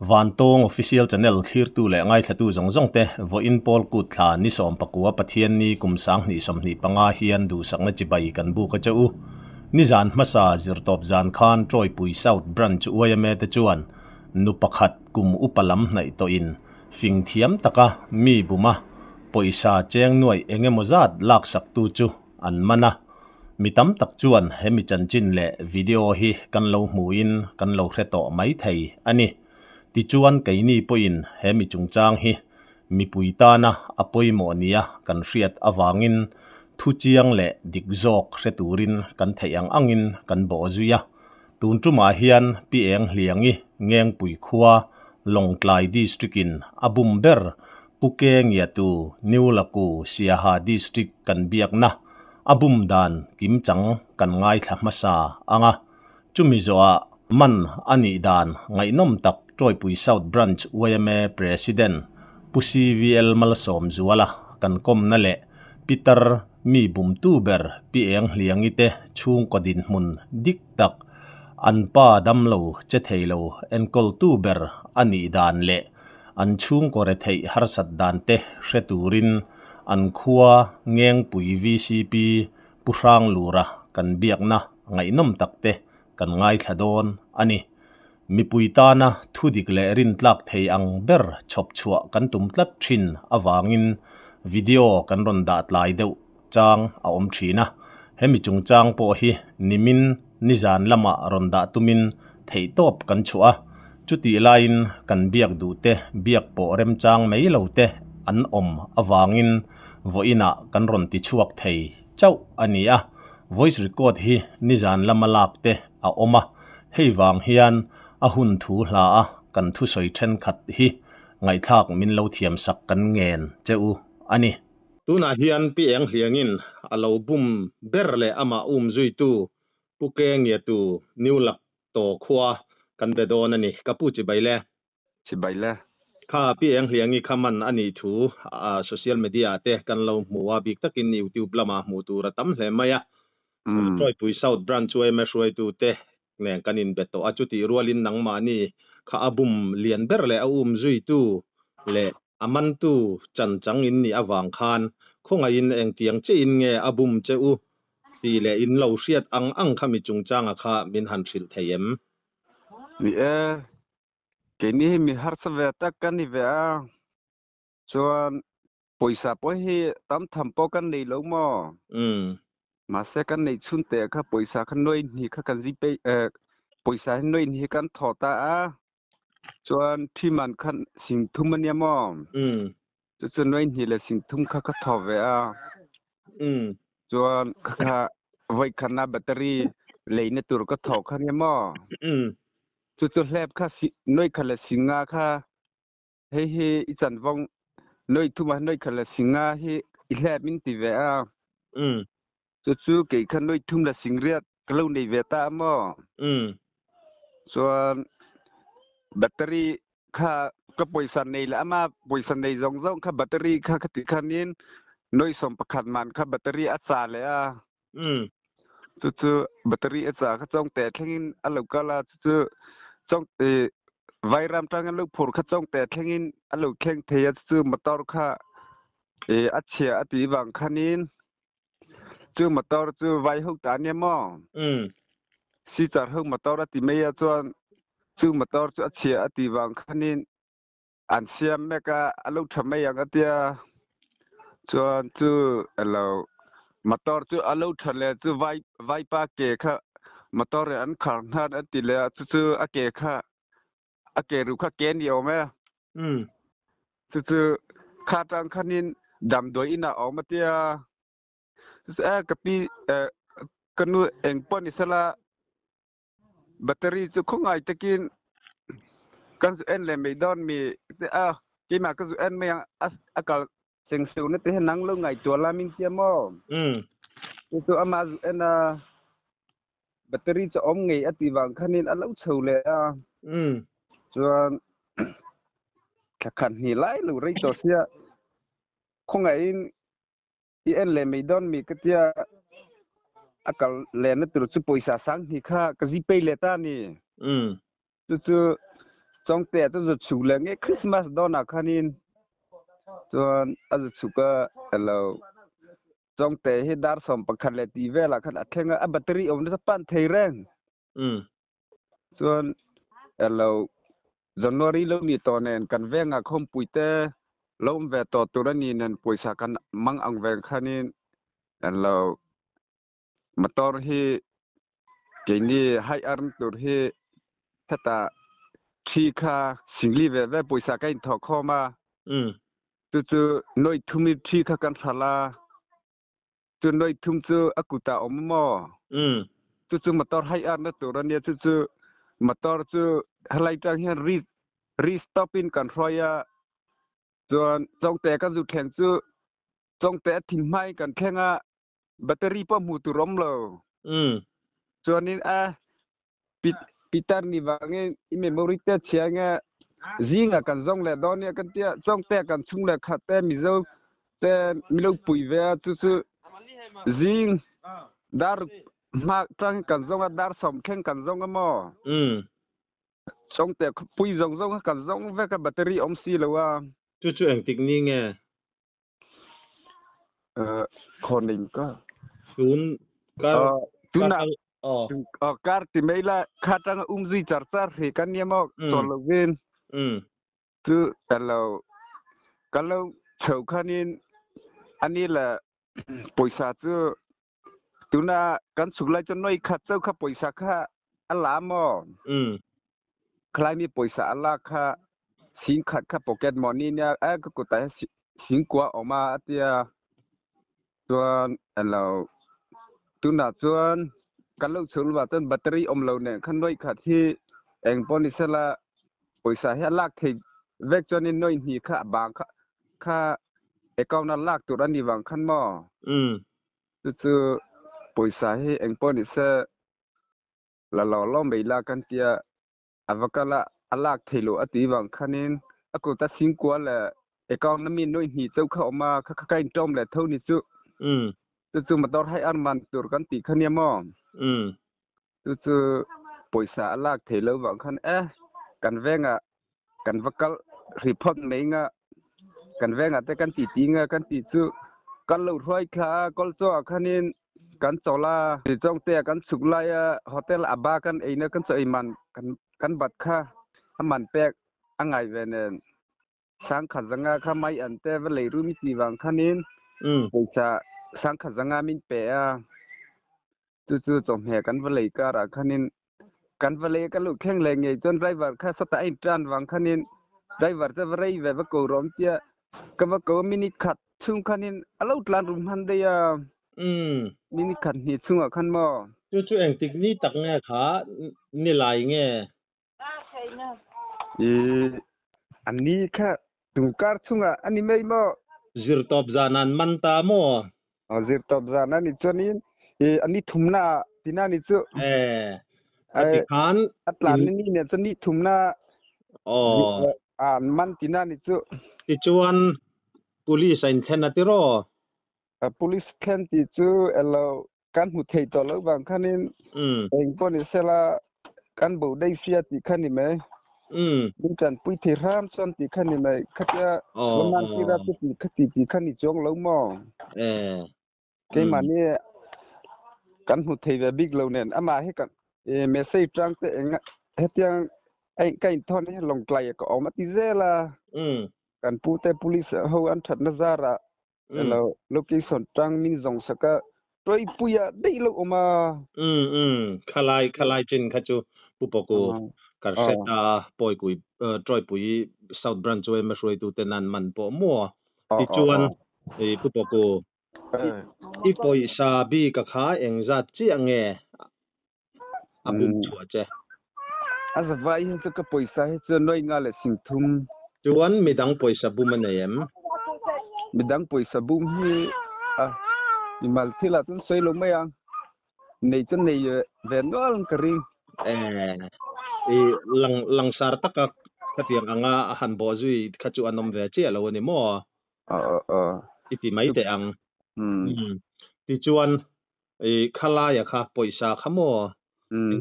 Vantong official channel khir tu le ngai thatu zong te vo in pol kut thla ni som pakua pathian ni kumsang ni som ni panga hian du sangna chibai kan bu ka chau ni zan hmasa zirtop zan khan troi pui south branch uayame te chuan nu pakhat kum upalam hnai to in fing thiam taka mi buma poisa cheng nuai engemozat lak sak tu chu an mana mitam tak chuan hemi chanchin le video hi kan lo muin kan lo hreto mai thei ani ti chuan kaini poin hemi chungchang hi mi puitana apoimo nia kan hriat awangin thu chiang le dikzok hreturin kan theiang angin kan bo zuya tuntuma hian pi eng hliangi ngeng pui khuwa longtlai district in abumber pukeng yatu niulaku siaha district kan biakna abum dan kimchang kan ngai thlamasa anga chumizoa man ani dan ngainom tak Troipui South Branch UMA President Pusi VL Malasom Zuala kan kom na le Peter mi bum tuber pi eng hliangite chung kodin mun dik tak an pa damlo che theilo enkol tuber ani dan le an chung kore thei harsat dan te hreturin an khuwa ngeng pui VCP puhrang lura kan biakna ngainom takte kan ngai thladon ani mi puitana thudik le rin tlak thei ang ber chhop chhuwa kan tumtlat thin awangin video kan ron da tlai deuh chang a om thina hemi chungchang po hi nimin nizan lama ron da tumin thei top kan chua chuti lain kan biak du te biak po rem chang mei lo te an om awangin voina kan ron ti chuak thei chau ania voice record hi nizan lama lak te a oma hei wang hian a hun thu hla a kan thu soi then khat hi ngai thak min lo thiam sak kan ngen cheu ani tuna hian pi eng hliangin alo bum berle ama zui tu pukeng ya tu niulak to khwa kan be don ani kapu chi baile kha pi eng hliangi khaman ani thu social media te kan lo muwa bik takin YouTube lama mu tu ra tam hle maya Troipui South Branch UMA hruai tu te neng kanin beto achuti rualin nang mani kha abum lian ber le zui tu le aman tu chan chang in ni awang khan khonga in eng tiang che in nge abum che u ti le in lo hriat ang khami chungchang a kha min han thil theim mi ke ni mi har sawe ta kan ni ve a chuan poisa po hi tam tham po kan nei lo mo ma se kan nei chun te kha poisa khan noi ni kha kan ji pe poisa noi ni kan thota a chuan thiman khan sing thum ania mo chu noi ni le sing thum kha kha tho ve a chuan kha voi khana battery leine tur ka tho khan nia mo chu hlep kha noi khala singa kha he I chan wong noi thuma noi khala singa hi I hlep min ti ve a chu ke khan noi thum la singriat kalo nei ve ta mo chuan battery kha ka poisa nei la ama poisa nei zong kha battery kha ti khanin noi som pakhat man kha battery a cha le a chu battery a cha kha chong te thlengin alo kala chu chong vairam tang lo phur kha chong te thlengin alo khleng theya chu motor kha achia ati wang khanin chu motor chu vai ho ta ne mo si char ho motor ati meya chuan chu motor chu achia ati wang khanin an siam meka alo thamai ang atia chuan chu alo motor chu alo thale chu vai pa ke kha motor an khar hnan ati le chu ake kha ake ru kha ken yo me chu kha tang khanin dam doi ina awmatia kapi kanu engpon isala battery chu khongai takin kan en le meidon mi ki ma ka en me akal sengsu ne te nang lo ngai to la min tiamo chu ama en battery chu om ngei ati wang khanin alo chhole a chuan khan ni lai lu rei to sia khongai in en le meidon mi ka tia akal le na tur chu poisa sang ni kha ka ji pe le ta ni chu trong tệ tôi giật chủ là nghe Christmas đó là khanin cho anh giật chủ cái hello trong tệ hết dar som bạc khăn lệ tì về là khăn khen à battery ông nó pan thấy reng cho hello January lâu ni to nên cần về ngà không bụi tê lâu về to tôi ra ni nên bụi sa cần mang ang về khanin hello mà to hi cái ni hai arm tôi hi thata chi kha singli ve bụi sa cái thọ kho mà tu noi thumi chi kha kan sala tu noi thum tu akuta ommo tu motor hai ar na tu ran tu motor tu halai tang hian stopping kan roya chuan chong te ka zu theng chu chong te thim mai kan khenga battery pa mu tu rom lo chuan in a pitar ni wange I memory te chianga zinga kan zong le don ya kan tia chong te kan chung le kha te mi zo te mi lo pui ve chu zing dar ma tang kan zong dar som khen kan zong mo chong te pui zong kan zong ve ka battery om si lo wa chu ang tik ni nge khoning ka tun ka tuna kar ti meila khatang umzi char he kan yemo solvin tu kalau chau khanin ani la poisa chu tuna kan suklai cho noi khat chau kha poisa kha ala mo khlai mi poisa ala kha sing khat kha pocket money nya a ko ta sing kwa oma atia chuan alo tuna chuan kalau chulwa tan battery omlo ne khan noi khat hi eng ponisela poisa he lak thei vek chonin noi ni kha bang kha account na lak tu ran ni wang khan mo chu poisa he eng ponise la lo mei la kan tia avakala alak thelo ati wang khanin aku ta singkwa la account na mi noi ni chau kha oma kha kain tom le thau ni chu chu motor hai an man tur kan ti khania mo chu poisa alak thelo wang khan kan venga kan vakal report meinga kan venga te kan ti tinga kan ti chu kan lo roi kha kol cho khanin kan chola ti chong te kan suklaya hotel aba kan eina kan choi man kan bat kha aman pek angai venen sang khazanga kha mai ante va leiru mi ti wang khanin poisa sang khazanga min pe a chu chom he kan va lei ka ra khanin kan va le ka lu kheng le nge chon driver kha sata in tran wang khanin driver cha va rei ve va ko rom tia ka va ko minute khat chung khanin alo tlan rum han de ya minute khat ni chunga khan mo chu ang tik ni tak nge kha ni lai nge ani kha tungkar chunga ani mei mo zir top zanan manta mo zir top zanan ni chonin ani thumna tina ni chu ati khan atlan ni ne chani thumna man tina ni chu ti chuan police in thena ti ro police khen ti chu elo kan hu thei to lo bang khanin eng poni sela kan bo dei sia ti khani me min chan pui the ram son ti khani me khatia man ti ra ti khati ti khani chong lo mo ke mani kan hu thei ve big lo nen ama he kan message trang te eng hetiang ai kai thon he long klai ko oma ti zela kan pu te police ho an that na zara hello location trang min zong saka toi puya dei lo oma khalai chin khachu pupoko karseta poi kui troi pui south branch we ma shroi tu tenan man po mo ti chuan e pupoko i poi sa bi ka kha eng zat chi ange abum chua che azavai hin ka poisa he chu noi nga le singthum chuan midang poisa bum anem midang poisa bum hi imal thila tun soi lo mayang nei chun nei venol karing lang sar taka khatiang anga han bo zui khachu anom ve che alo ni mo iti mai te ang ti chuan khala ya kha poisa khamo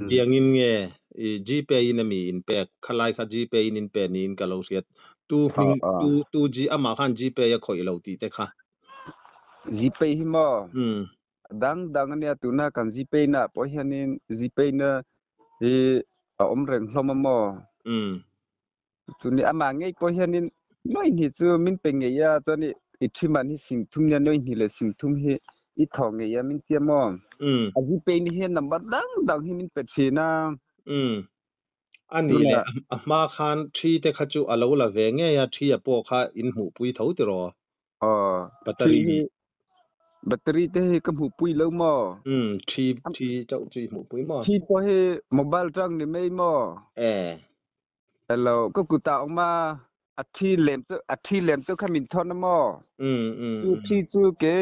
tiangin nge GPay in mi in pe khalai kha GPay in pe ni in kalo siat tu G ama khan GPay ya khoi lo ti te kha GPay hi mo dang ania tuna kan GPay na po hianin GPay na hi om reng hlom mo tuni ama ngei po hianin noi ni chu min pe nge ya chani ithiman hi singthum nya noi ni le singthum hi I thong nge ya min che mo GPay ni hi number dang hi min pe thina ani le ama khan thi te kha chu alo la ve nge ya thi ya po kha in hu pui tho ti ro battery te hi ka mu pui lo mo thi chau chi mu pui mo thi po hi mobile trang ni mei mo hello ko ku ta ma a thi lem to khamin thon mo thi chu ke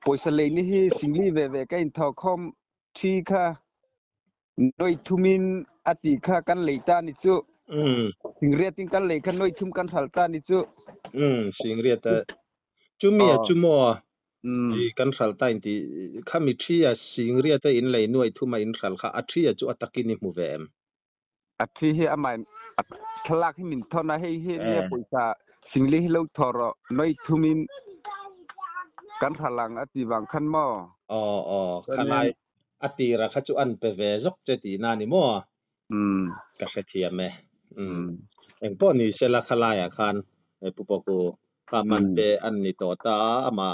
poisa le ni hi singli ve ka in tho khom thi kha noi thumin ati kha kan leita ni chu singria ting kan le khan noi thum kan thalta ni chu singria ta chumi ya chumo kan salta inti khami thia singria ta in lei nuai thuma in sal kha athia chu atakini mu vem athi hi amai thlak hi min thona he ne poisa singli hi lo thoro noi thumin kan thalang ati wang khan mo khalai ati ra kha chu an pe ve zok che ti na ni mo ka kha thia me eng po ni sela khalai a khan pu po ko man pe an ni to ta ama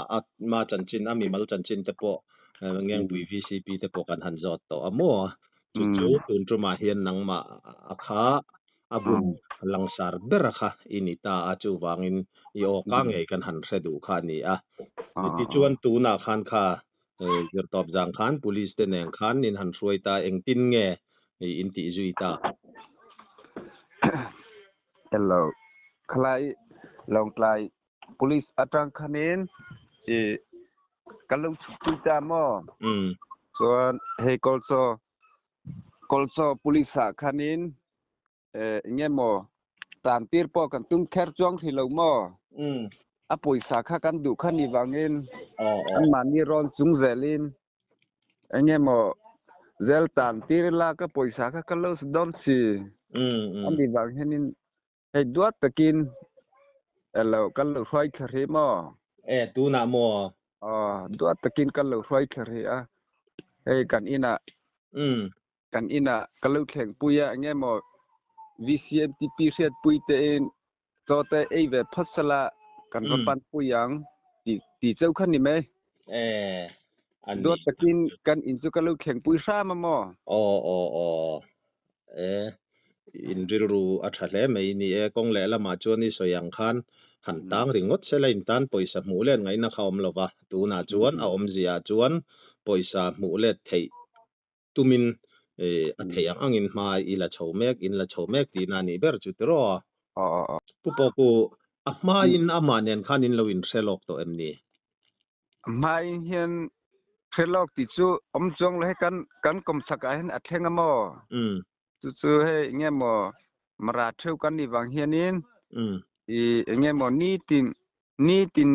ma chan chin ami mal chan chin te po ngeng bui VCP te po kan han zot to amo chu tun tru ma hian nang ma akha abum langsar berakha inita achu wangin io ka nge kan han hredu kha ni a ti chuan tu na khan kha zir top jang khan police te neng khan in han hruai ta eng tin nge in ti zui ta hello khlai long klai police atang khanin kalau tu ta mo chuan he kolso police a khanin nge mo tan tir po kan tum kher chuang thi lo mo a poisa kha kan du khani wangin an mani ron chung zelin nge mo zel tan tir la ka poisa kha kalo don si an di wang henin he duat takin elo kalo khoi khari mo tu na mo duat takin kalo khoi khari a he kan ina kalo kheng puya nge mo VCM TP set pui te in to te e ve phasala kan ro pan puyang ti chau khan ni me duat takin kan in chu kalo kheng pui sa ma mo in rilru athale mai ni kong le lama chuan ni soyang khan han tang ringot se lain tan poisa mu len ngai na khawm lova tu na chuan a om zia chuan poisa mu le thei tumin a theiang angin mai ila chhomek in la chhomek ti na ni ber chu tro pu po ku a mai in ama nen khan in lo in selok to emni mai hian khelok ti chu om chong le kan kom saka hen athenga mo chu he nge mo mara theu kan ni wang hianin nge mo ni tin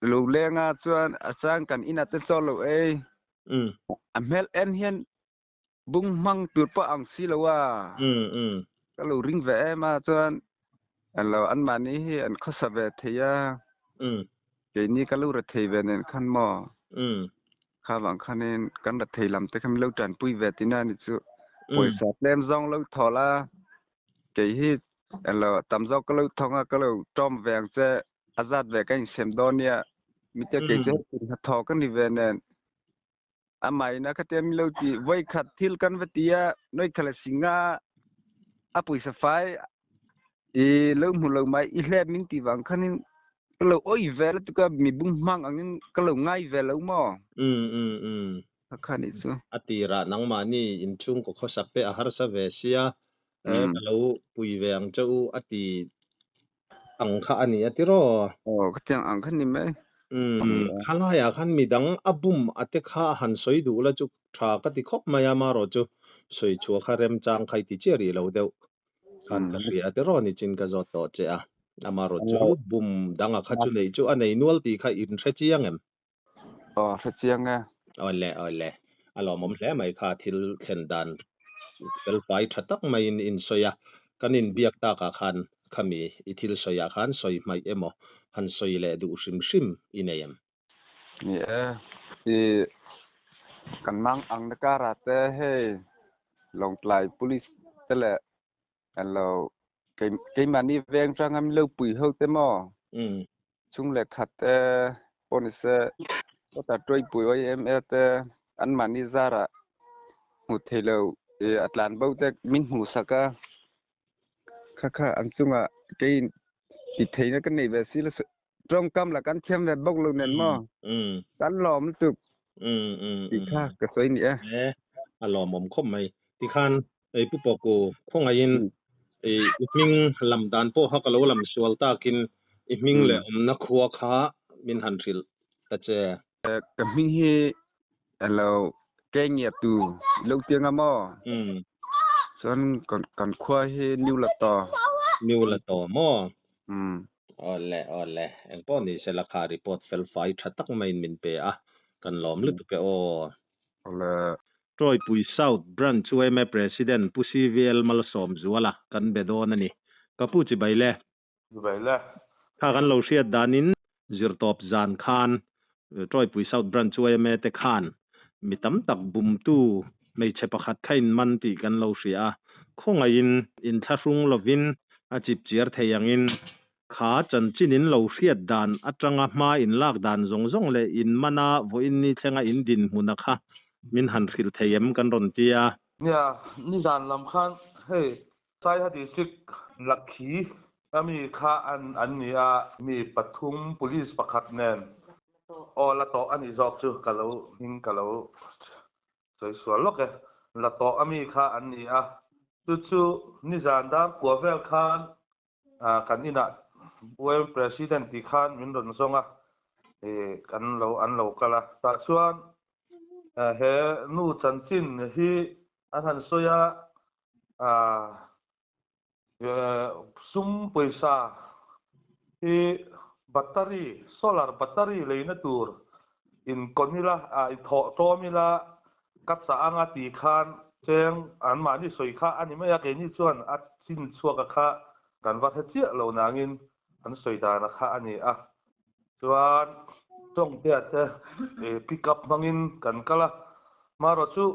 lo lenga chuan asang kan ina te cholo amel en hian bung mang tur pa ang si lo wa kalo ring ve ma chuan alo an mani hi an khosa ve theya ke ni kalo ra thei ve nen khan mo kha wang khanin kan ra thei lam te kham lo tan pui ve tina ni chu poisa plem zong lo thola ke hi alo tam zo kalo thonga kalo tom veng che azat ve kan sem donia mi te ke che tho kan ni ve nen amai na khatem lo ti voi khat thil kan vetia noi khala singa a poisa fai lo mu lo mai I hle min ti wang khanin kalo oi vel tu ka mi bung mang angin kalo ngai vel lo mo khani chu atira nang mani in chung ko khosak pe a har sa ve sia kalo pui veng chau ati ang kha ani atiro khatyang ang khan ni me khala ya khan midang abum ate kha han soi du la chu tha ka ti khop maya ma ro chu soi chu kha rem chang khai ti cheri lo deu khan ka ri atiro ni chin ka zo to che a amaro chu bum danga kha chu nei chu anei nual ti kha in thre chiang em thre chiang ole alo mom hle mai kha thil khen dan fel fai thatak mai in soya kanin biak ta ka khan khami ithil soya khan soi mai emo han soi le du sim sim inayam Yeah. Thì cần mang ăn được cả thế hey lòng lại police thế là hello cái mà đi ven sang em lâu bùi hơn thế mà chúng là khát police có ta trôi bùi em ăn mà đi ra ra một thế lâu Atlan bao thế mình hú saka khá anh chung à cái thì thấy nó cái này về xí là trong cam là cán xem về bốc luôn nền mà cán lòm tục thì khác cái xoay nhỉ alo mom khom mai ti khan ei pu poko khonga in ei ming lam dan po ha kalo lam sual ta kin ming le na khuwa kha min han thil ta che cái mình hi alo cái nghiệp tu lâu tiếng à mà son còn khoa hi new la to mo ole en po ni se la kha report fel fai thatak mai min pe a kan lom lu pe o ole Troy Pui South branch UM president Pusi VL Malsom Zuala kan bedon ani kapu chi baile tha kan lo sia danin zirtop zan khan Troy Pui South branch UM te khan mitam tak bum tu mei che pakhat khain man ti kan lo sia khonga in thasung lovin a chip chiar theyangin kha chan chinin lo hriat dan atanga ma in lak dan zong zong le in mana vo in ni thenga in din huna kha min han khil theyem kan ron tia nia ni zan lam khan hey sai ha district lakhi ami kha an nia mi pathum police pakhat nen o la to ani jok chu kalo hing kalo soi sual lok e la to ami kha an nia chu ni zan da kwa vel khan kan ina boy president ti khan min ron zonga kan lo an lo kala ta chuan he nu chan chin hi an han soya sum paisa hi battery solar battery leina tur in konila in tho tomila kapsa anga ti khan cheng an ma ni soi kha ani ma ya ke ni chuan at chin chuaka kha kan wa thachia lo nangin an soi da na kha ani chuan tong te pick up mangin kan kala maro chu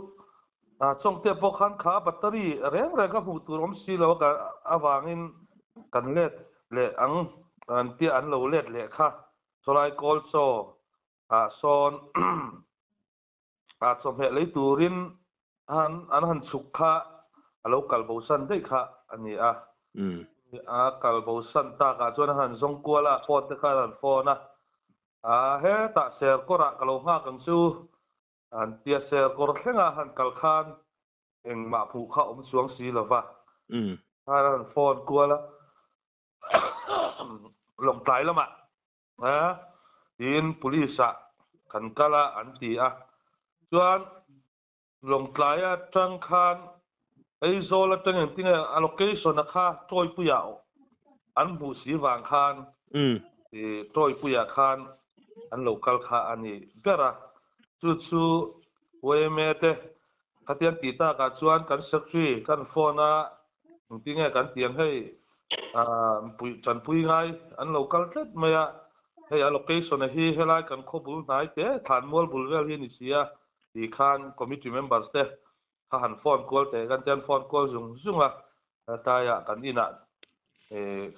chong te pok khan kha battery reng ka hu tur om si lo ka awangin kan let le ang an ti an lo let le kha solai kol so son som he le turin an han chuk kha alo kal bo san dei kha ani kal bo san ta ka chuan han zong kuala phone te kha an phone he ta ser kora kalo nga kang chu an tia ser kor thenga han kal khan eng ma phu kha suang si lova han phone kuala long tai lama in police kan kala an ti chuan long tai tang khan ei zola tang tinga allocation kha toy puya an bu si wang khan toy puya khan an local kha ani bera chu wemete katian tita ka chuan kan secretary kan phone tinga kan tiang hei chan pui ngai an local tet maya hei allocation hi helai kan khobul nai te than mol bulvel hi ni sia ti khan committee members te kha han phone call te kan chen phone call zunga ta ya kan ina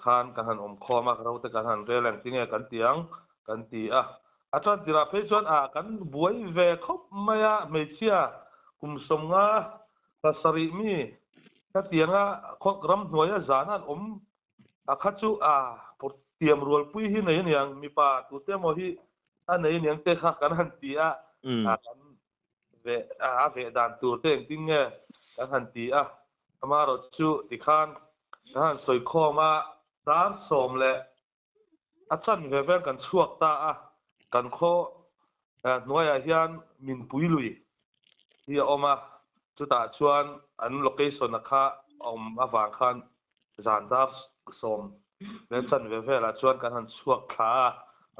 khan kan han khoma ka te kan han relang tinga kan tiang kan ti atran tira pe chuan kan buai ve khop maya mechia kum somnga pasari mi ta tianga khok ram hnuaya zanan khachu por tiam rual pui hi nei niang mi pa tu te mo hi nei niang te kha kan han ti kan ve dan tur te ting nge kan han ti amaro chu ti khan han soi khoma dan som le achan ve ve kan chuak ta kan kho noya hian min pui lui hi oma chu ta chuan an location kha awang khan zandar som len chan ve ve la chuan kan han chuak kha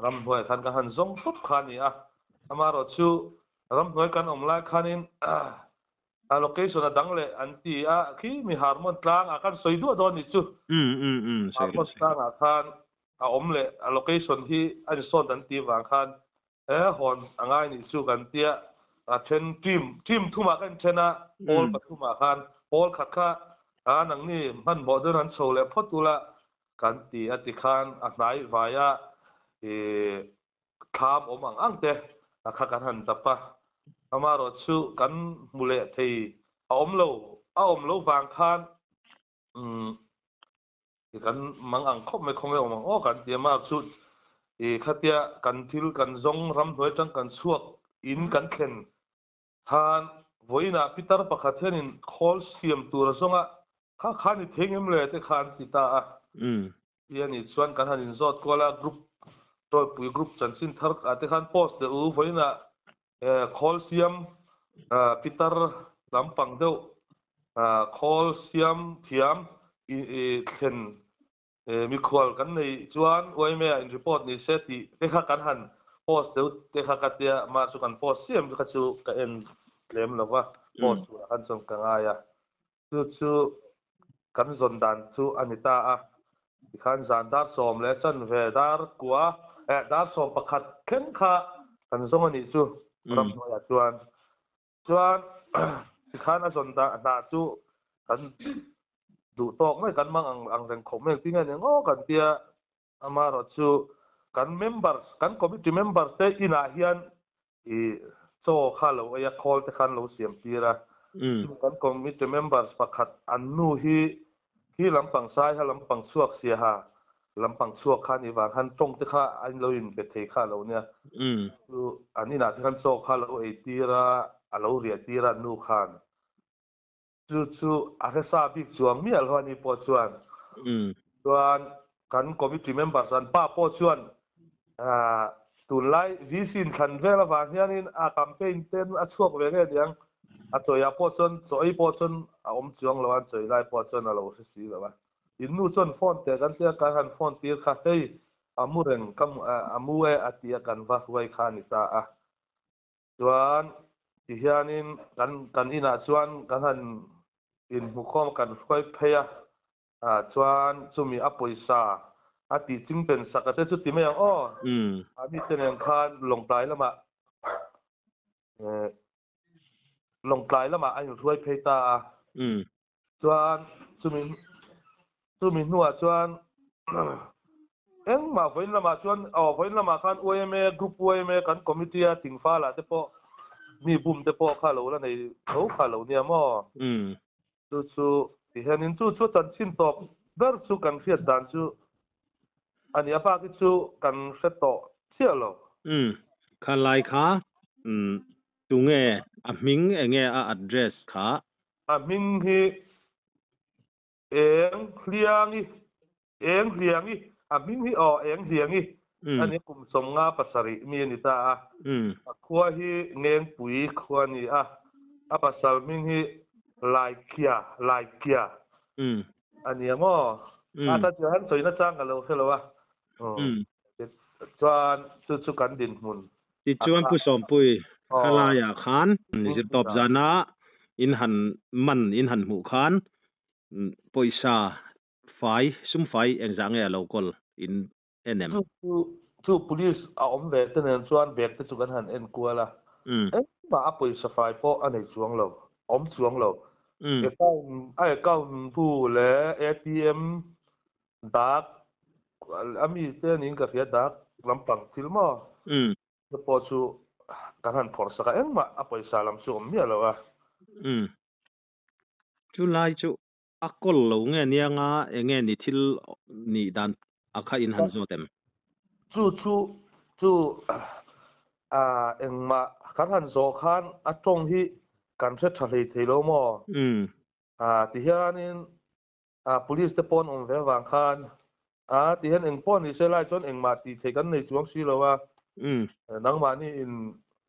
ram hoi khan kan han zong top kha ni amaro chu ram hoi kan lai khanin location adang le anti a khi mi harmon tlang akan soidu don ni chu harmon tlang akan a omle a location hi an son dan ti wang khan hon angai ni chu kan tia a then team thuma kan thena pol pathuma khan pol khat kha nang ni man modern an so le photula kan ti ati khan a nai vaya tham omang angte a kha kan han tapa amaro chu kan mule thei a omlo wang khan kan mang ang khop me khome omang o kan tia ma chu khatia kan thil kan zong ram hoi tang kan suak in kan khen han voina pitar pakhat hianin khol siam tur zonga khani thengem le te khan sita a yani chuan kan hanin zot kola group toy pui group chansin thar ate khan post de u voina khol siam pitar lampang deuh khol siam thiam khen mi khwal kan nei chuan oime in report ni seti te kha kan han post deuh te kha katia ma chu kan post siam kha chu ka en lem lawa post kan chong ka ngaya chu kan zon dan chu anita a khan zan dar som le chan ve dar kwa dar som pakhat khen kha kan zong ani chu ram ya chuan khan a zon da na chu kan du tok mai kan mang ang reng khom mek tinga ne ngo kan tia amaro chu kan members kan committee members te ina hian so khalo ya call te khan lo siam tira kan committee members pakhat annu hi lampang sai ha lampang suak sia ha lampang suak khan i wang han tong te kha an lo in be thei kha lo nia chu anina te khan so kha lo e tira alo ria tira nu khan chu aresa big chuang mi al hani po chuan kan committee members an pa po chuan tunlai visin khan vela wa hianin a campaign ten a chuak ve nge diang a choya po chon choi po chon a om chuang lo an choi lai po chon a lo si lo wa in nu chon phone te kan tia kan han phone tir kha hei amuren kam amue atia kan va huai kha ni ta a chuan ti hianin kan ina chuan kan han in hukhom kan khoi pheya chuan chumi a poisa a ti chingpen sakate chu ti me ang ami teneng khan longtlai lama anh ruai pheita chuan chumi nuwa chuan eng ma voin lama chuan voin lama khan OMA group OMA kan committee a tingfa la te po mi bum te po kha lo la nei tho kha lo nia mo chu ti hanin chu chan chin top dar chu kan fiat dan chu ani apa ki chu kan seto chialo khalai kha tunge a ming enge a address kha a ming hi eng hliangi a ming hi eng hliangi ani kum som nga pasari mi ni ta a khua hi ngeng pui khua ni a pasal ming hi laikia ani mo ta chuan soi na chang ka lo helo wa chuan chu kan din mun ti chuan pu som pui khalaya khan zir top zana in han mu khan poisa fai sum fai exang ya local in enem chu police a om ve ten chuan bek te chu kan han en kuala ma a poisa fai po anei chuang lo om chuang lo account pu le ATM dak ami te ning ka fia dak lampang filmo po chu kan han phor saka engma a poisa lam chu om mi alowa chu lai chu akol lo nge nianga enge ni thil ni dan akha in han zo tem chu engma kan han zo khan a tong hi kan se thalei theilo mo ti hianin police te pon om ve wang khan ti hian eng pon ni se lai chon engma ti thei kan nei chuang si lowa nangma ni in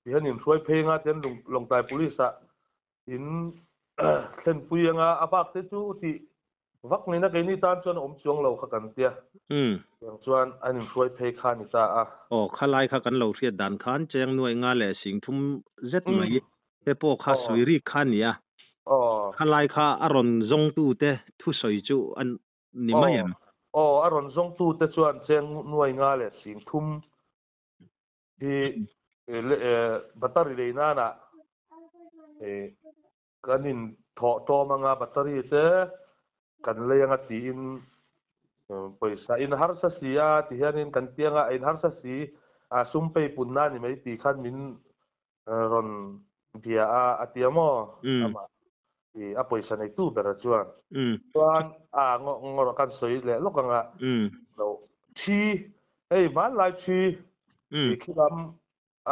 ti hian in hruai phei nga ten longtai police a in thlen puianga abak te chu ti vak ni na ke ni tan chon om chuang lo kha kan tia chuan an in hruai phei kha ni ta khalai kha kan lo riat dan khan cheng nuai nga le sing thum zet mai te po kha suiri khan ya khalai kha aron zong tu te thu soi chu an ni mayem aron zong tu te chuan cheng nuai nga le sing thum hi battery le na kanin tho to manga battery te kan le nga ti in paisa in har sa sia ti hianin kan tianga in har sa si a sumpei punna ni mai ti khan min ron dia a tiamo ama a paisa nei tu bera chuan chuan ngor kan soi le lokanga lo thi ei man lai thi khilam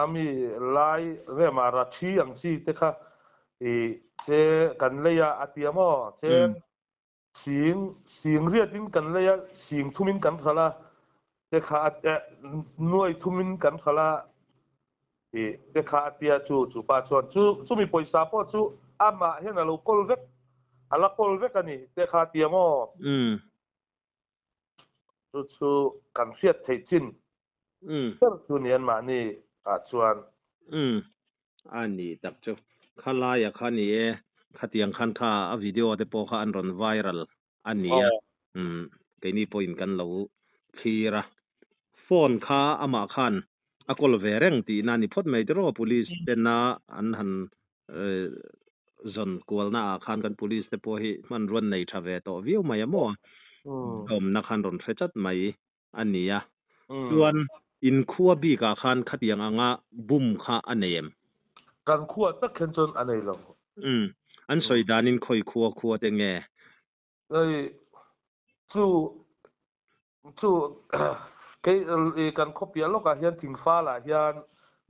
ami lai re mara thi ang chi te kha che kan leya atiamo che sing riat in kan leya sing thumin kan khala te kha nuai thumin kan khala te kha atia chu pa chuan chu mi poisa po chu ama hena lo kol vek ala kol vek ani te kha tiamo chu kan fiat thei chin ser chu nian ma ni a chuan ani tak chu khalaya khani e khatiang khan kha a video te po kha an ron viral ania keini point kan lo khira phone kha ama khan akol vereng ti na ni phot mai ro police te na an han zon kualna khan kan police te po hi man ron nei thave to view mai amo na khan ron fechat mai ania chuan in khuwa bi ka khan khatiang anga bum kha anem kan khuwa tak khen chon anei lo an soi danin khoi khuwa te nge ei chu cái kan khopia lo ka hian thing fa la hian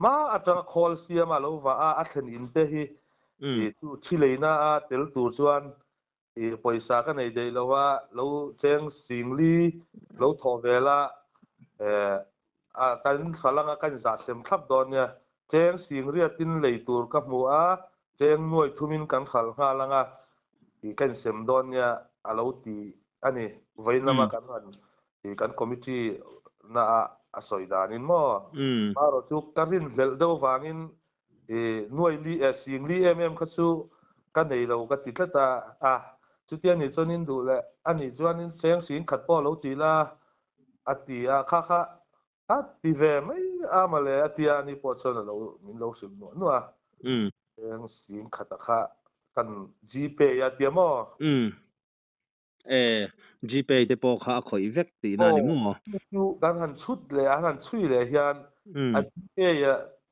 ma atang khol sia ma lo wa a then in te hi chu chileina a tel tu chuan paisa ka nei dei lo wa lo cheng singli lo tho vela a kan salanga kan za sem thap don nya cheng singria tin lei tur ka mu a cheng nuai thumin kan khal nga langa kan sem don nya a lo ti ani vainama kan han kan committee na a soidanin mo maro chu karin vel do wangin nuai li singli kha chu ka nei lo ka titlata chu tian ni chonin du le ani chuanin cheng sing khat po lo ti la ati kha ti ve mai amale atia ni po chon lo min lo sim no no cheng sing khat kha kan gp ya tiamo gpay te po kha khoi vek ti na ni mo chu kan han chut le han chui le hian a gpay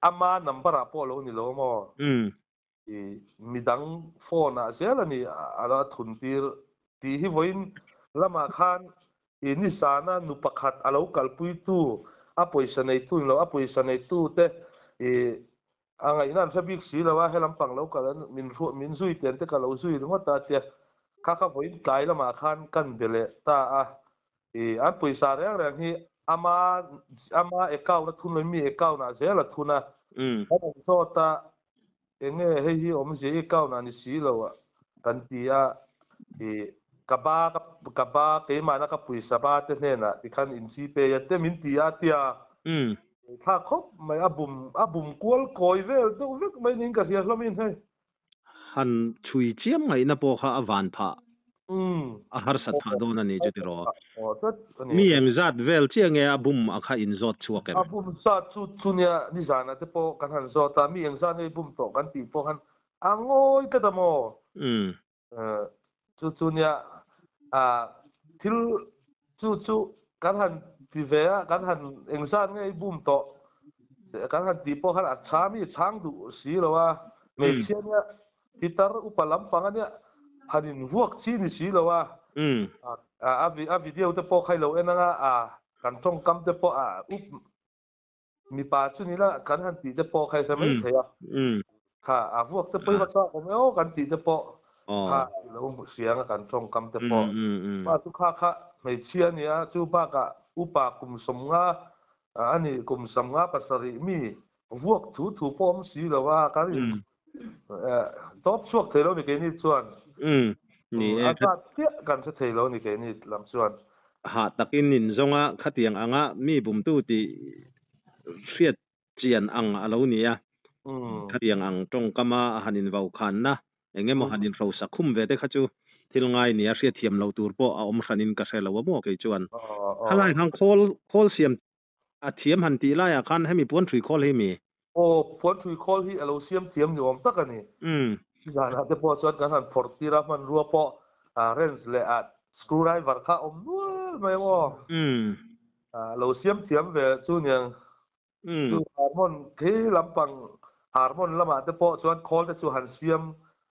ama number a po lo ni lo mo midang phone a sela ni ala thuntir ti hi voin lama khan ni sana nu pakhat alo kalpui tu a poisa nei tu lo a poisa nei tu te angai nan sabik si lawa helam pang lo kalan min zui ten te ka lo zui ngota te kha voin tlai lama khan kan bele ta an poisa reng hi ama account na thun mi account na zela thuna kan so ta enge hi om je account na ni si lo kan tia kaba ke ma na ka poisa ba te ne na ti khan in si pe ya te min tia tha khop mai abum kual koi vel do vek mai ning ka hian lomin he han chui chiam ngai na po kha awan pha a har sa tha do na ni chu ti ro mi eng zat vel chiang e abum a kha in zot chuak em abum sa chu nia ni zana te po kan han zota mi eng zan e bum to kan ti po han angoi ka da mo chu nia thil chu kan han ti ve kan han eng zan ngai bum to kan han ti po han a chami chang du si lo wa me chian ya hitar upalam pangania hanin vuak chi ni si lo wa a video te po khai lo enanga kan tong kam te po mi pa chu ni la kan han ti te po khai sa mai theya kha vuak te po cha ko me kan ti te po kha lo mu siang kan tong kam te po pa tu kha mai chian ya chu ba ka upa kum som nga ani kum sam nga pasari mi vuak thu pom si lo wa ka ri top chuak thelo ni ke ni chuan ni ka tia kan se thelo ni ke ni lam chuan ha takin nin zonga khatiang anga mi bum tu ti fiat chian ang alo nia khatiang ang tong kama hanin vau khan na enge mo hanin ro sa khum ve te kha chu thil ngai ni a hria thiam lo tur po a om hranin ka hrelo wa mo ke chuan halai hang khol siam a thiam han ti la ya khan hemi pon thui khol hemi phone thui khol hi alo siam thiam ni om tak ani zan ha te po chuan kan han forti ra man ruwa po rents le a screwdriver kha om nual mai mo lo siam thiam ve chu niang chu harmon khi lampang harmon lama te po chuan khol te chu han siam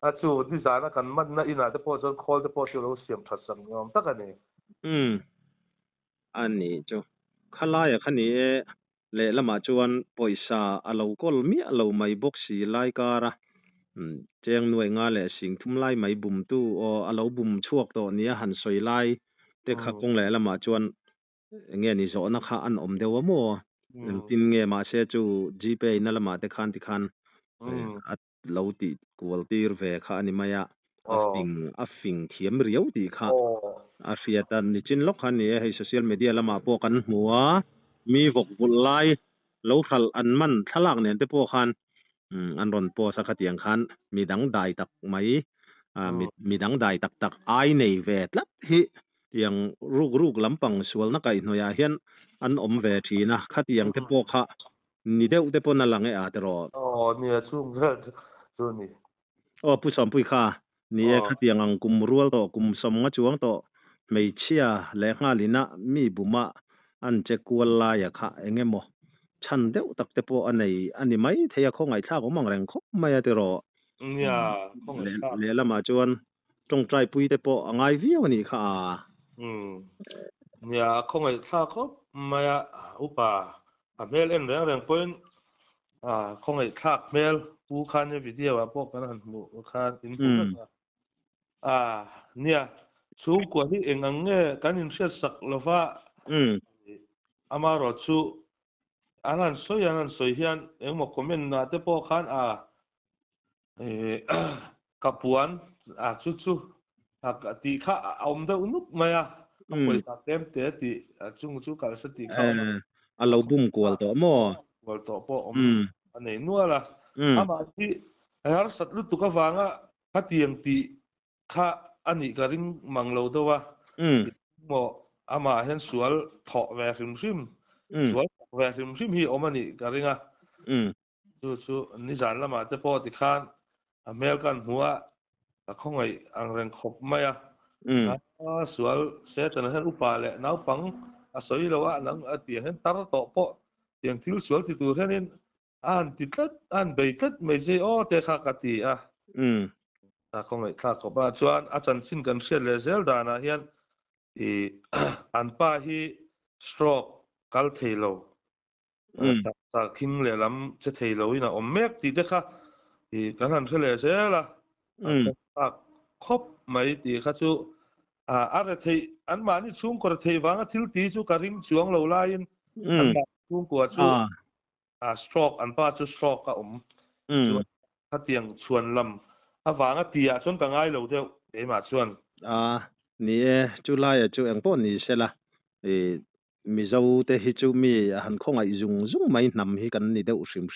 a chu design kan man na ina te po chuan khol te po chu lo siam that sang om tak ani ani chu khala ya khani le lama chuan poisa alo kol mi alo mai box si lai kara cheng nuai nga le sing thum lai mai bum tu o alo bum chuak to nia han soi lai te kha kong le lama chuan nge ni zo na kha an om dewa mo tin nge ma se chu gpay na lama te khan ti khan at lo ti kual tir ve kha ani maya a fing thiam riau ti kha a fiatan ni chin lok khan ni hei social media lama po kan hmuwa mi vok bul lai lo khal an man thalak nen te po khan an ron po sa khatiang khan mi dang dai tak mai mi dang dai tak tak ai nei ve tlat hi tiang ruk lampang sual na kai hnoya hian an om ve thina khatiang te po kha ni deuh te po na lange a te ro nia chung ve chu ni pu som pui kha ni e khatiang ang kum rual to kum som nga chuang to mei chia le nga lina mi buma an che kual la ya kha engemo chan deuh tak te po anei ani mai theya khongai thla ko mang reng khop mai te ro nia le lama chuan tong trai pui te po angai viu ani kha nia khongai thla khop mai upa a mel en reng point khongai thak mel pu khan ne video a po kan han mu khan in nia chung ko hi engang nge kan in hriat sak lova ama ro chu anan soi hian engmo comment na te po khan kapuan chu ti kha om da unup maya poisa tem te ti chung chu kal sa ti kha alo bum kwal to mo kwal to po anei nuala ama ti har sat lu tu ka wanga khatiang ti kha ani garing manglo dowa mo ama hen sual tho ve sim sual ve sim hi omani garinga chu ni zan lama te po ti khan american huwa khongai ang reng khop maya sual se tan hen upa le nau pang soi lo nang ti hen tar to po tiang thil sual ti tur henin an ti tat an bei tat me je o te kha ka ti khongai kha ko ba chuan chan sin kan hriat le zel dana hian an pa hi stroke kal theilo ta king le lam che theilo ina om mek ti te kha kan han thele zela khop mai ti kha chu ara thei an ma ni chung kor thei wanga thil ti chu karim chuang lo la in an ma chung ko chu stroke an pa chu stroke ka chu khatiang chuan lam awanga ti a chon ka ngai lo deuh e ma chuan ni chu lai chu eng pon ni sela mi zo te hi chu mi han khongai zung mai nam hi kan ni deuh hrim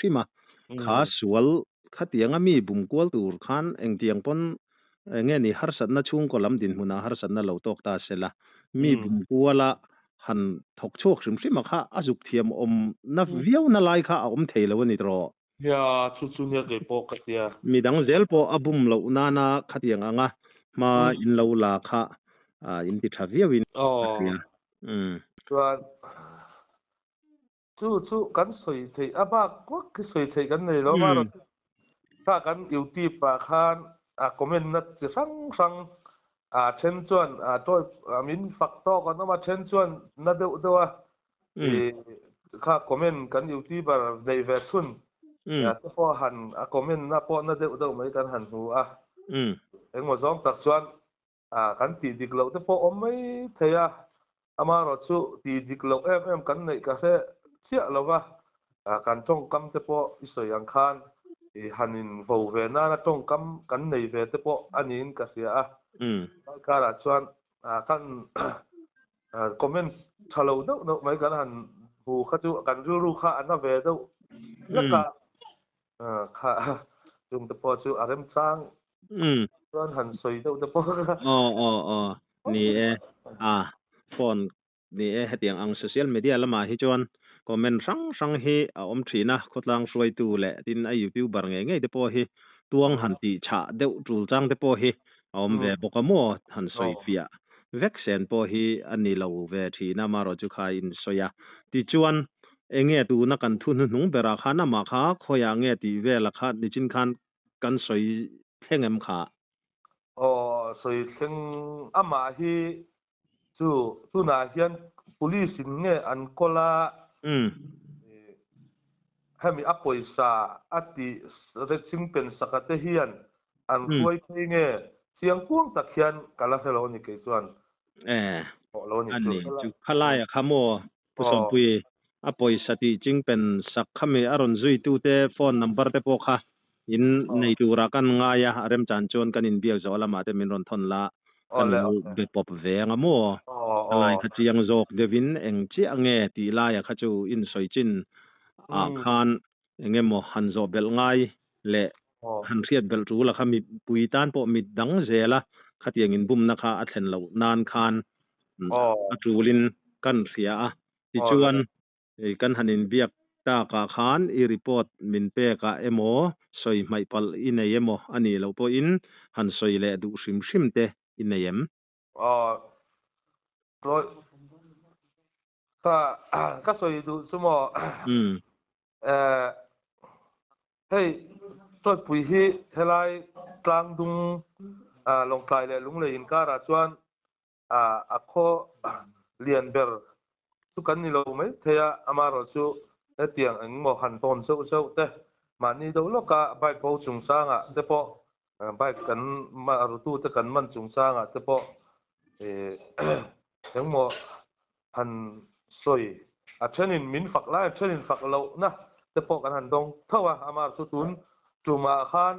kha sual khatianga mi bum kwal tur khan eng tiang pon nge ni har sat na chung ko lam din huna har sat na lo tok ta sela mi bum kwala han thok chok hrim kha azuk thiam om na viau na lai kha om theilo ni tro ya chu ne ke po ka tia mi dang zel po abum lo na khatiang anga ma in lo la kha in ti thavia win chuan chu kan soi thei aba ko ki soi thei kan nei lo ma ro ta kan youtube pa khan comment na chi sang chen chuan toy min fak to kan ma chen chuan na de wa kha comment kan youtube dei ve thun ya to po han comment na po na de mai kan han hu engmo zong tak chuan kan ti dik lo te po om mai theya ama ro chu ti dik lo em kan nei ka se chia lo wa kan tong kam te po isoi ang khan hanin vo ve na tong kam kan nei ve te po anin ka sia ka ra chuan kan comment thalo no mai kan han hu kha chu kan ru kha an ve do laka kha chung te po chu arem chang chuan han soi deuh te pawh ni phone ni hetiang ang social media lama hi chuan comment sang hi a om thina khotlang suai tu le tin a youtuber nge te pawh hi tuang han ti cha deuh tul chang te pawh hi a om ve bokamo han soi fia vaccine pawh hi ani lo ve thina maro chu kha in soya ti chuan enge tu na kan thun hnung bera khana ma kha khoya nge ti ve la kha ni chin khan kan soi thengem kha soi thleng ama hi chu na hian police in nge an kola hemi a poisa ati reching pen sakate hian an khoi thei nge chiang puang tak hian kala helo ni ke chuan lo ni chu khalaya khamo pusom pui a poisa ti chingpen sak khami aron zui tu te phone number te po kha in nei tu ra kan nga ya rem chan chon kan in biak zo lama te min ron thon la kan be pop ve nga mo lai kha chiang zok devin eng chi ange ti la ya kha chu in soi chin a khan enge mo han zo bel ngai le han riat bel tu la khami pui tan po mit dang zela khatiang in bum na kha a thlen lo nan khan a tulin kan ria ti chuan kan hanin biak ta ka khan I report min pe ka emo soi mai pal inei emo ani lo po in han soi le du hrim hrim te inei ka soi du sumo hei toi pui hi helai tlang dung long tlai le lung le in kara chuan a kho lian ber chu kan ni lo mai theya amaro chu etiang eng mo han ton so te mani do loka bike po chung sanga te po bike kan ma ru tu te kan man chung sanga te po eng mo han soi a thenin min fak lai thenin fak lo na te po kan han dong thawa amar chu tun tuma khan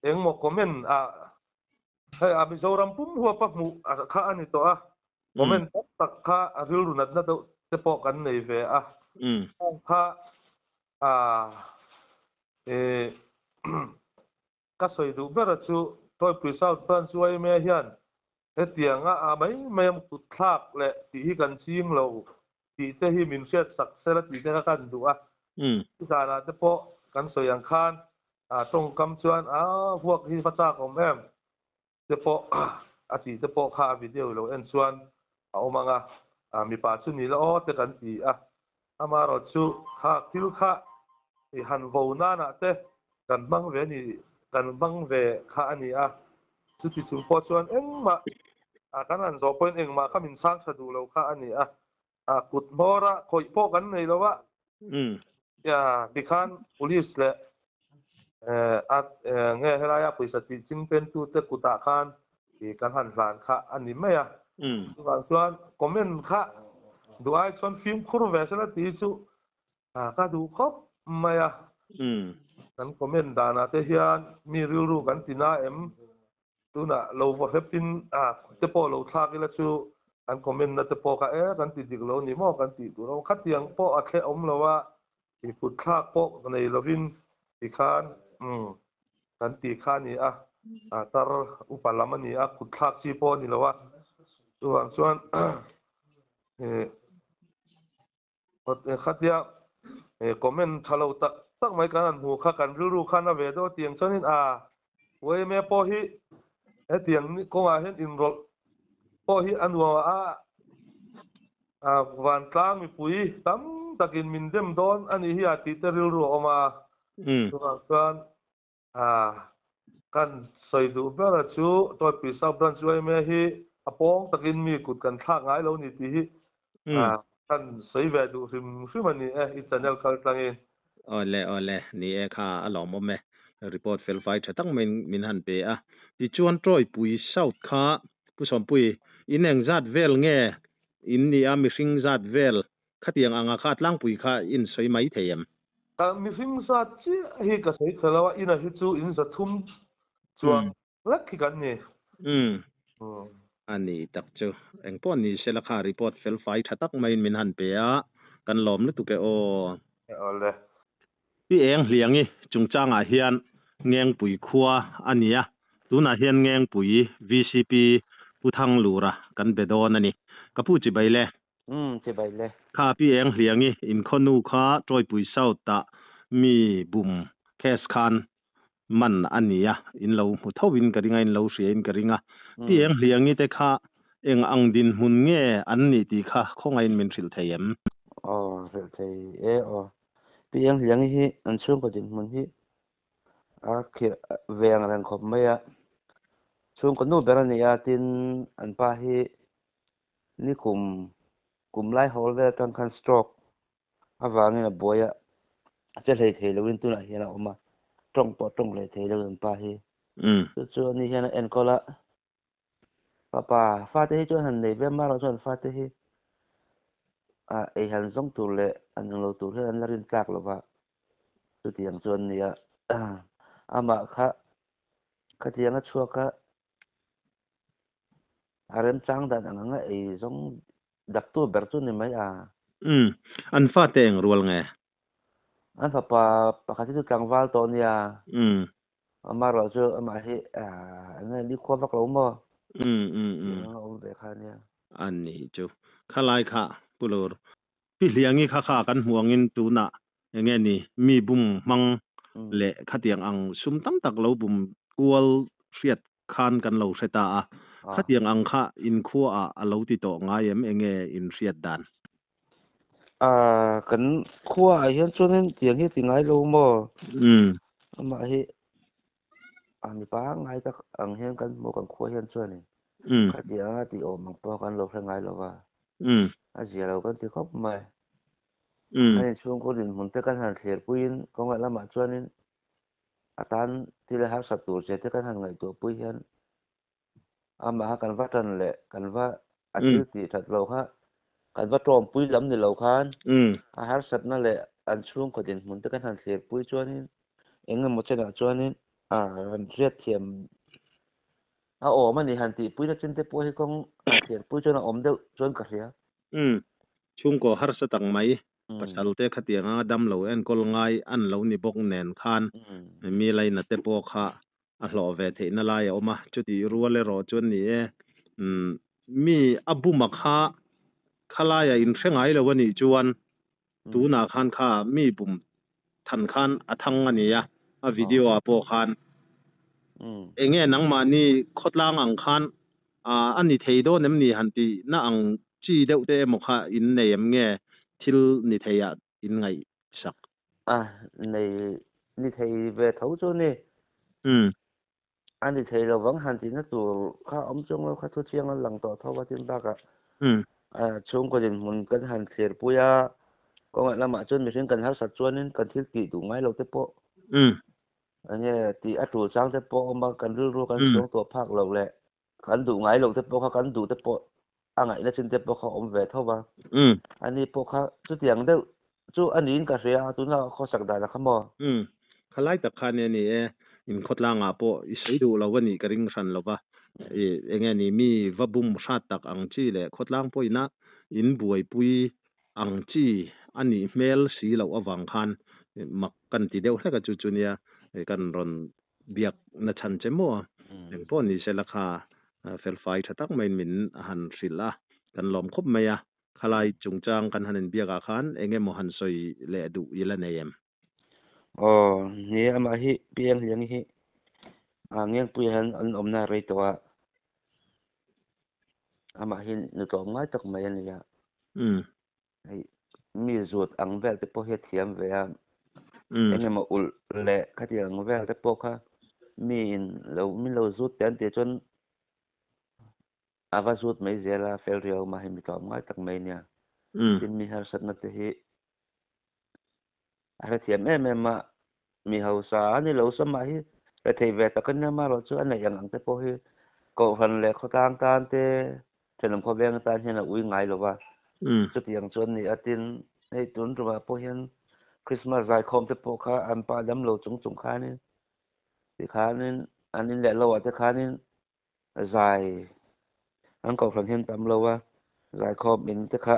eng mo comment hay mizoram pum huwa pa mu kha ani to comment tak kha ril runat na do te po kan nei ve kha ka soi du bera chu toy pisau tan suai me hian etianga mai mayam tu thak le ti hi kan ching lo ti te hi min set sak sela ti te kan du sana te po kan soi ang khan tong kam chuan huak hi pata kom em te po ati te po kha video lo en chuan omanga mi pa chu ni lo te kan ti amaro chu kha til kha I han vo na na te kan bang ve ni kan bang ve kha ani chu ti chu po chuan engma kan an zo point engma khamin sang sa du lo kha ani kut mora khoi po kan nei lo wa ya dikhan police le nge helaya puisa ti chingpen tu te kuta khan I kan han ran kha ani me chuan comment kha duai chon film khur ve sala ti chu ka du khop maya kan comment dana te hian mi ru kan tina em tuna lo vo hepin te po lo thak ila chu kan comment na te po ka kan ti dik lo ni mo kan ti tu lo khatiang po a the om lo wa I put thak po nei lovin ti khan kan ti khan ni tar upalamani kut thak chi po ni lo wa chuan khatia comment thalo tak mai kan hu kha kan ru khana ve do tiang chonin we me po hi tiang ni ko hen in rol po hi anwa van tlang mi pui tam takin min dem don ani hi ati te ru oma chuan kan soi du bera chu toy pisau bran chuai me hi apong takin mi kut kan thak ngai lo ni ti hi kan soi ve du hrim ani I channel kal tlangin ole ni kha alom me report fel fai thatang min han pe ti chuan troi pui south kha pusom pui ineng zat vel nge in ni mi hring zat vel khatiang anga kha tlang pui kha in soi mai theyam mi hring zat chi hi ka soi khalawa ina hi chu in za thum chuan lakhi kan ni ani tak chu engpon ni sela kha report fel fai thatak mai min han pe kan lom lu tu ke ole ti eng hliangi chungchanga hian ngeng pui khua ania tuna hian ngeng pui VCP puthang lura kan bedon ani kapu chi baile chi baile kha pi eng hliangi in khonu kha troi pui sau ta mi bum kes khan man ania in lo mu thawin karinga in lo hria in karinga pi eng hliangi te kha eng ang din mun nge an ni ti kha khonga in min thil theiam rel thei pi eng hliangi hi an chung ko din mun hi a khir veng ran khop mai a chung ko nu berani a tin an pa hi ni kum lai hol ve tang khan stroke awangin a boya che thei lovin tuna hian a oma tong le thei lo an pa hi chu ni hian en kola papa fa te hi chu han nei ve ma lo chuan fa te hi ei han zong tur le an lo tur he an larin tlak lova chu tiang chuan ni a ama kha tiang a chhuak a arem chang dan anga ei zong dak tu ber chu ni mai an fa teng rual nge an papa pakhat chu tlangwal to nia ama ro chu ama hi ngai ni khwa vak lo mo om ve kha nia an ni chu khalai kha pulur pi hliangi kha kan huangin tuna enge ni mi bum mang le khatiang ang sum tam tak lo bum kual hriat khan kan lo hreta a khatiang ang kha in khua a lo ti to ngayem enge in hriat dan kan khua a hian chuanin tiang hi tingai lo mo ama hi ani pa ngai tak ang hian kan mo kan khua hian chuanin khatiang a ti om ang po kan lo hrengai lo wa a zia lo kan ti khop mai ai chung ko din mun te kan han thler puin ko ngai lama chuanin atan tile har sa tur che te kan han ngai to pui hian ama ha kan va tan le kan va atil ti that lo kha kan va trom pui lam ni lo khan a har sat na le an chung ko din mun te kan han thler pui chuanin engem mo chena chuanin ran riat thiam o mani han ti pui na chen te po hi kong thiam pui chuan om deuh chuan ka hria chung ko har sa tang mai pasal te khatianga dam lo en kol ngai an lo ni bok nen khan mi lai na te po kha a hlo ve the na lai oma chuti ruale ro chun ni e mi abuma kha khalaya in thengai lo wani chuan tuna khan kha mi bum than khan athang ania a video a po khan enge nangma ni khotlang ang khan ani theido nem ni hanti na ang chi deuh te mo kha in nei em nge thil ni theia in ngai sak nei ni thei ve thau chu ni ani thei lo wang han ti na tur kha om chung lo kha thu chiang an lang to thawa tin ba ka chung ko din mun kan han thler puya ko ngai lama chun mi sin kan har sat chuanin kan thil ti du ngai lo te po ane ti atu chang te po ma kan ru kan song to phak lo le kan du ngai lo te po kha kan du te po angai na chin te po kha om ve thawa ani po kha chu tiang deuh chu anin ka hria tu na kho sak da na khamo khalai ta khan ni e in khotla nga po isei du lo wani ka ring ran lo ba enge ni mi vabum hrat tak ang chi le khotlang po ina in buai pui ang chi ani mel si lo awang khan mak kan ti deuh hleka chu chu nia kan ron biak na chan chemo en po ni se la kha fel fai thatak main min han rila kan lom khop maya khalai chungchang kan hanin biaka khan enge mo han soi le du ila neyem ni ama hi piang hiang hi ngeng pui han an omna rei to ama hi nu to ngai tak mai ani ya mi zut ang vel te po he thiam ve a enge ma ul le khati ang vel te po kha mi lo zut ten te chon ava zut mai zela fel rio ma hi mi to ngai tak mai nia tin mi har sat na te hi ara thiam ma mi hausa ani lo sama hi pe thei ve ta kan ma lo chu an yang ang te po hi ko han le kho tang tan te thenam kho beng tan hian ui ngai lo wa chu tiang chuan ni atin ei tun ruwa po hian Christmas zai khom te po kha an pa dam lo chung khanin ti khanin anin le lo te khanin zai an ko fan hian tam lo wa zai khom in te kha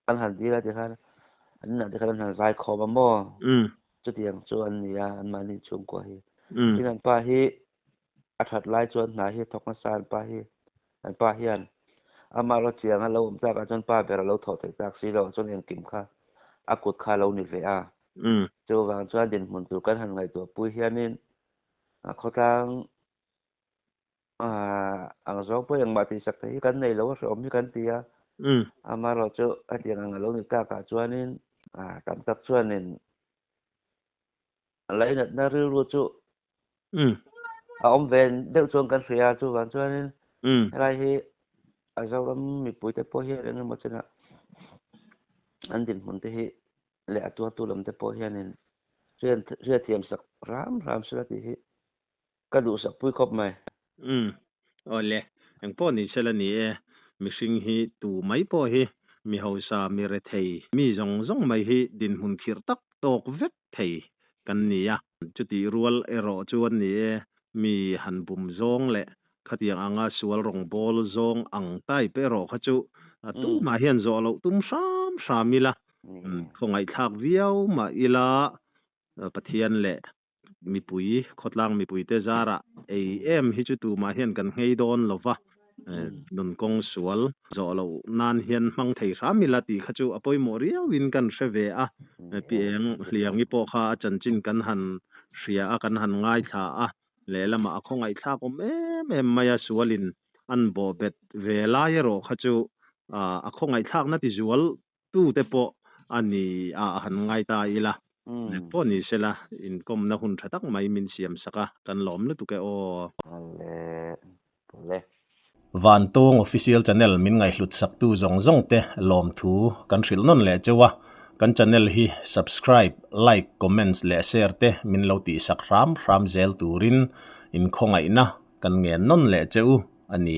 an han di la te kha an na te kha an zai khom mo chu tiang chuan ni an mani chung ko hi tin an pa hi athat lai chuan na hi thok na san pa hi an pa hian ama lo chiang a lo ta ka chuan pa ber lo tho thei tak si lo chuan en kim kha akut kha lo ni ve a chu wang chuan din mun tu kan han ngai tu pui hianin khotang ang zong po yang mati sak hi kan nei lo so mi kan tia ama lo chu a tiang ang lo ni ta ka chuanin tam tak chuanin lấy na ru ru chu ông về đeo chuông căn phía chu van chuanin lai hi a zau ram mi pui te po hi ren mo chena an din mun te hi le atu tu lam te po hianin rian thiam sak ram sra ti hi ka du sak pui khop mai ole ang po ni sela ni mi sing hi tu mai po hi mi hausa mi re thei mi zong mai hi din hun khir tak tok vet thei kan ni ya chuti rual ero chuan ni mi han bum zong le khatiang anga sual rong bol zong ang tai pe ro khachu tu ma hian zo lo tum sam mila khongai thak viau ma ila pathian le mi pui khotlang mi pui te zara em hi chu tu ma hian kan ngei don lova nun kong sual zo lo nan hian mang thei ramila ti khachu apoi moria win kan reve a pieng hliang i po kha chan chin kan han ria a kan han ngai tha a le lama a khongai tha ko em maya sualin an bo bet ve lai ro khachu a khongai thak na ti zual tu te po ani a han ngai ta ila po ni sela in kom na hun thatak mai min siam saka kan lom lu tu ke o le van tong official channel min ngai hlut sak tu zong te lom thu kan hril non le chewa kan channel hi subscribe like comments le share te min lo ti sak ram zel turin in khongai na kan nge non le cheu ani